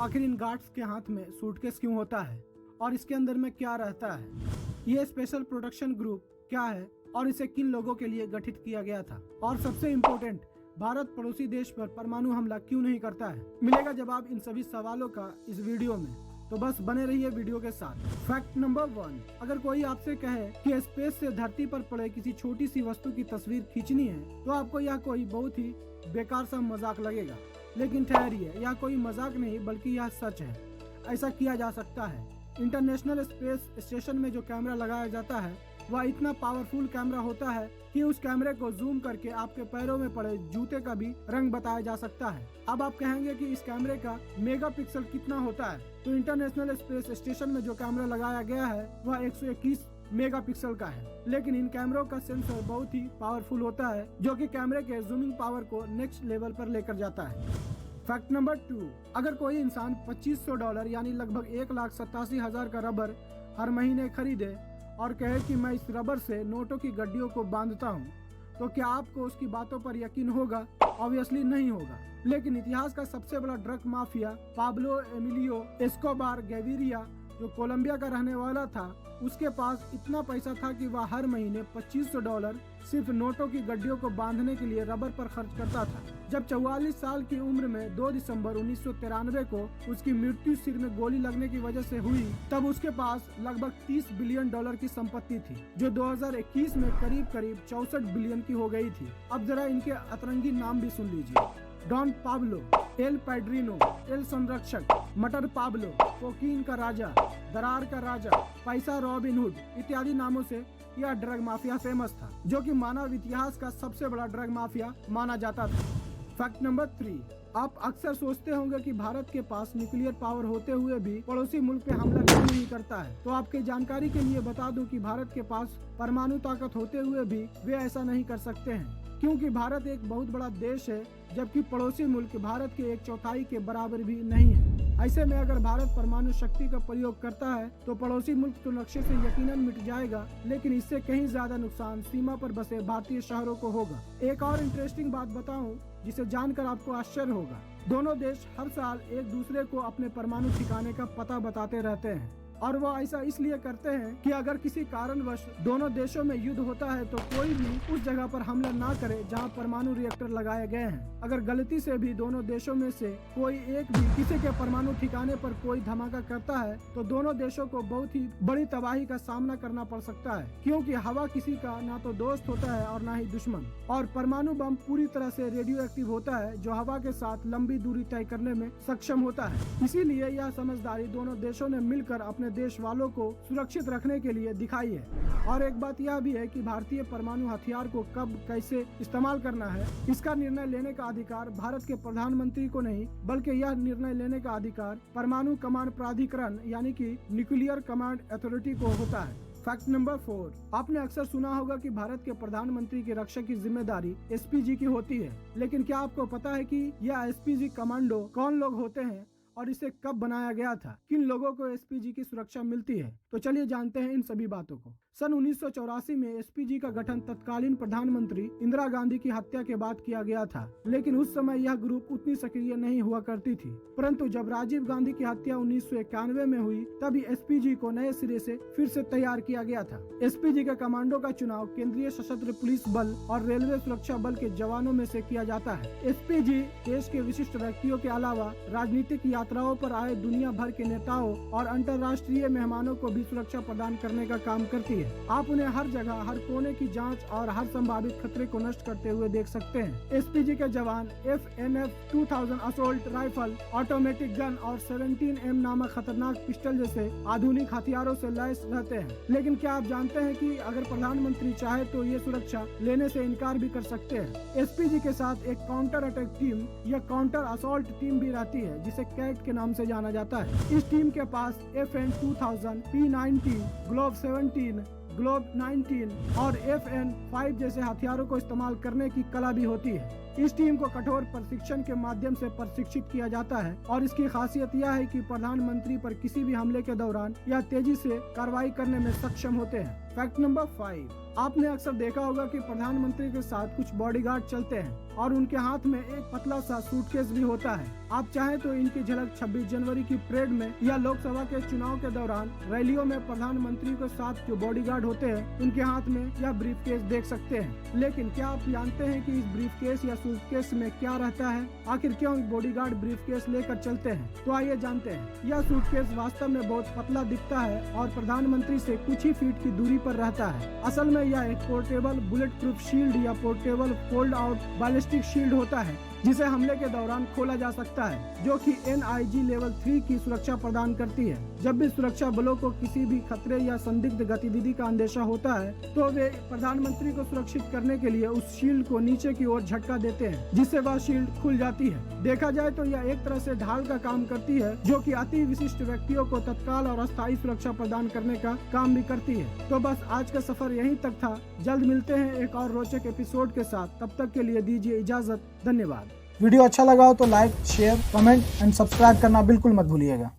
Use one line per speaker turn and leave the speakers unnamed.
आखिर इन गार्ड्स के हाथ में सूटकेस क्यों होता है और इसके अंदर में क्या रहता है? ये स्पेशल प्रोटेक्शन ग्रुप क्या है और इसे किन लोगों के लिए गठित किया गया था? और सबसे इम्पोर्टेंट, भारत पड़ोसी देश पर परमाणु हमला क्यों नहीं करता है? मिलेगा जवाब इन सभी सवालों का इस वीडियो में, तो बस बने रहिए वीडियो के साथ। फैक्ट नंबर 1, अगर कोई आपसे कहे कि स्पेस से धरती पर पड़े किसी छोटी सी वस्तु की तस्वीर खींचनी है तो आपको यह कोई बहुत ही बेकार सा मजाक लगेगा, लेकिन ठहरिए, यह कोई मजाक नहीं बल्कि यह सच है। ऐसा किया जा सकता है। इंटरनेशनल स्पेस स्टेशन में जो कैमरा लगाया जाता है वह इतना पावरफुल कैमरा होता है कि उस कैमरे को जूम करके आपके पैरों में पड़े जूते का भी रंग बताया जा सकता है। अब आप कहेंगे कि इस कैमरे का मेगापिक्सल कितना होता है, तो इंटरनेशनल स्पेस स्टेशन में जो कैमरा लगाया गया है वह 121 मेगापिक्सल का है, लेकिन इन कैमरों का सेंसर बहुत ही पावरफुल होता है जो कि कैमरे के जूमिंग पावर को नेक्स्ट लेवल पर लेकर जाता है। फैक्ट नंबर 2, अगर कोई इंसान $2500 यानी लगभग 1,87,000 का रबर हर महीने खरीदे और कहे कि मैं इस रबर से नोटों की गड्डियों को बांधता हूँ, तो क्या आपको उसकी बातों पर यकीन होगा? ऑब्वियसली नहीं होगा। लेकिन इतिहास का सबसे बड़ा drug mafia Pablo Emilio Escobar Gaviria, जो कोलंबिया का रहने वाला था, उसके पास इतना पैसा था कि वह हर महीने $2500 सिर्फ नोटों की गड्डियों को बांधने के लिए रबर पर खर्च करता था। जब 44 साल की उम्र में 2 दिसंबर 1993 को उसकी मृत्यु सिर में गोली लगने की वजह से हुई, तब उसके पास लगभग $30 बिलियन की संपत्ति थी, जो 2021 में करीब 64 बिलियन की हो गई थी। अब जरा इनके अतरंगी नाम भी सुन लीजिए: डॉन पाब्लो, एल पैड्रिनो, एल संरक्षक, मटर पाब्लो, कोकीन का राजा, दरार का राजा, पैसा रॉबिन हुड इत्यादि नामों से यह ड्रग माफिया फेमस था, जो कि मानव इतिहास का सबसे बड़ा ड्रग माफिया माना जाता था। फैक्ट नंबर 3, आप अक्सर सोचते होंगे कि भारत के पास न्यूक्लियर पावर होते हुए भी पड़ोसी मुल्क पे हमला क्यों नहीं करता है। तो आपके जानकारी के लिए बता दूं कि भारत के पास परमाणु ताकत होते हुए भी वे ऐसा नहीं कर सकते हैं, क्योंकि भारत एक बहुत बड़ा देश है, जबकि पड़ोसी मुल्क भारत के 1/4 के बराबर भी नहीं है। ऐसे में अगर भारत परमाणु शक्ति का प्रयोग करता है तो पड़ोसी मुल्क तो नक्शे से यकीनन मिट जाएगा, लेकिन इससे कहीं ज्यादा नुकसान सीमा पर बसे भारतीय शहरों को होगा। एक और इंटरेस्टिंग बात बताऊं जिसे जानकर आपको आश्चर्य होगा, दोनों देश हर साल एक दूसरे को अपने परमाणु ठिकाने का पता बताते रहते हैं, और वो ऐसा इसलिए करते हैं कि अगर किसी कारणवश दोनों देशों में युद्ध होता है तो कोई भी उस जगह पर हमला ना करे जहां परमाणु रिएक्टर लगाए गए हैं। अगर गलती से भी दोनों देशों में से कोई एक भी किसी के परमाणु ठिकाने पर कोई धमाका करता है तो दोनों देशों को बहुत ही बड़ी तबाही का सामना करना पड़ सकता है, क्योंकि हवा किसी का ना तो दोस्त होता है और ना ही दुश्मन, और परमाणु बम पूरी तरह से रेडियो एक्टिव होता है जो हवा के साथ लंबी दूरी तय करने में सक्षम होता है। इसीलिए यह समझदारी दोनों देशों ने मिलकर अपने देश वालों को सुरक्षित रखने के लिए दिखाई है। और एक बात यह भी है कि भारतीय परमाणु हथियार को कब कैसे इस्तेमाल करना है, इसका निर्णय लेने का अधिकार भारत के प्रधानमंत्री को नहीं, बल्कि यह निर्णय लेने का अधिकार परमाणु कमांड प्राधिकरण यानी कि न्यूक्लियर कमांड अथॉरिटी को होता है। फैक्ट नंबर 4, आपने अक्सर सुना होगा कि भारत के प्रधानमंत्री की रक्षा की जिम्मेदारी एसपीजी की होती है, लेकिन क्या आपको पता है कि यह एसपीजी कमांडो कौन लोग होते हैं और इसे कब बनाया गया था? किन लोगों को एसपीजी की सुरक्षा मिलती है? तो चलिए जानते हैं इन सभी बातों को। सन 1984 में एसपीजी का गठन तत्कालीन प्रधानमंत्री इंदिरा गांधी की हत्या के बाद किया गया था, लेकिन उस समय यह ग्रुप उतनी सक्रिय नहीं हुआ करती थी। परंतु जब राजीव गांधी की हत्या 1991 में हुई, तभी एसपीजी को नए सिरे से फिर से तैयार किया गया था। एसपीजी के कमांडो का चुनाव केंद्रीय सशस्त्र पुलिस बल और रेलवे सुरक्षा बल के जवानों में से किया जाता है। एसपीजी देश के विशिष्ट व्यक्तियों के अलावा राजनीतिक यात्राओं पर आए दुनिया भर के नेताओं और अंतर्राष्ट्रीय मेहमानों को भी सुरक्षा प्रदान करने का काम करती है। आप उन्हें हर जगह हर कोने की जांच और हर संभावित खतरे को नष्ट करते हुए देख सकते हैं। एसपीजी के जवान FNF 2000 assault rifle, automatic gun और 17M नामक खतरनाक पिस्टल जैसे आधुनिक हथियारों से लैस रहते हैं। लेकिन क्या आप जानते हैं कि अगर प्रधानमंत्री चाहे तो ये सुरक्षा लेने से इनकार भी कर सकते हैं। एसपीजी के साथ एक काउंटर अटैक टीम या काउंटर असोल्ट टीम भी रहती है, जिसे कैट के नाम से जाना जाता है। इस टीम के पास FN 2000, P90, ग्लोब 17, ग्लोब 19 और FN5 जैसे हथियारों को इस्तेमाल करने की कला भी होती है। इस टीम को कठोर प्रशिक्षण के माध्यम से प्रशिक्षित किया जाता है और इसकी खासियत यह है कि प्रधानमंत्री पर किसी भी हमले के दौरान यह तेजी से कार्रवाई करने में सक्षम होते हैं। फैक्ट नंबर 5, आपने अक्सर देखा होगा कि प्रधानमंत्री के साथ कुछ बॉडीगार्ड चलते हैं। और उनके हाथ में एक पतला सा सूटकेस भी होता है। आप चाहें तो इनकी झलक 26 जनवरी की परेड में या लोकसभा के चुनाव के दौरान रैलियों में प्रधानमंत्री के साथ जो बॉडीगार्ड होते हैं उनके हाथ में यह ब्रीफकेस देख सकते हैं। लेकिन क्या आप जानते हैं कि इस ब्रीफकेस या सूटकेस में क्या रहता है? आखिर क्यों बॉडीगार्ड ब्रीफकेस लेकर चलते हैं? तो आइए जानते हैं। यह सूटकेस वास्तव में बहुत पतला दिखता है और प्रधानमंत्री से कुछ ही फीट की दूरी पर रहता है। असल में यह एक पोर्टेबल बुलेट प्रूफ शील्ड या portable fold out ballistic shield होता है जिसे हमले के दौरान खोला जा सकता है, जो कि NIG लेवल 3 की सुरक्षा प्रदान करती है। जब भी सुरक्षा बलों को किसी भी खतरे या संदिग्ध गतिविधि का अंदेशा होता है तो वे प्रधानमंत्री को सुरक्षित करने के लिए उस शील्ड को नीचे की ओर झटका देते हैं, जिससे वह शील्ड खुल जाती है। देखा जाए तो यह एक तरह से ढाल का काम करती है, जो कि अति विशिष्ट व्यक्तियों को तत्काल और अस्थायी सुरक्षा प्रदान करने का काम भी करती है। तो बस आज का सफर यहीं तक था। जल्द मिलते हैं एक और रोचक एपिसोड के साथ। तब तक के लिए दीजिए इजाजत। धन्यवाद। वीडियो अच्छा लगा हो तो like, share, comment and subscribe करना बिल्कुल मत भूलिएगा।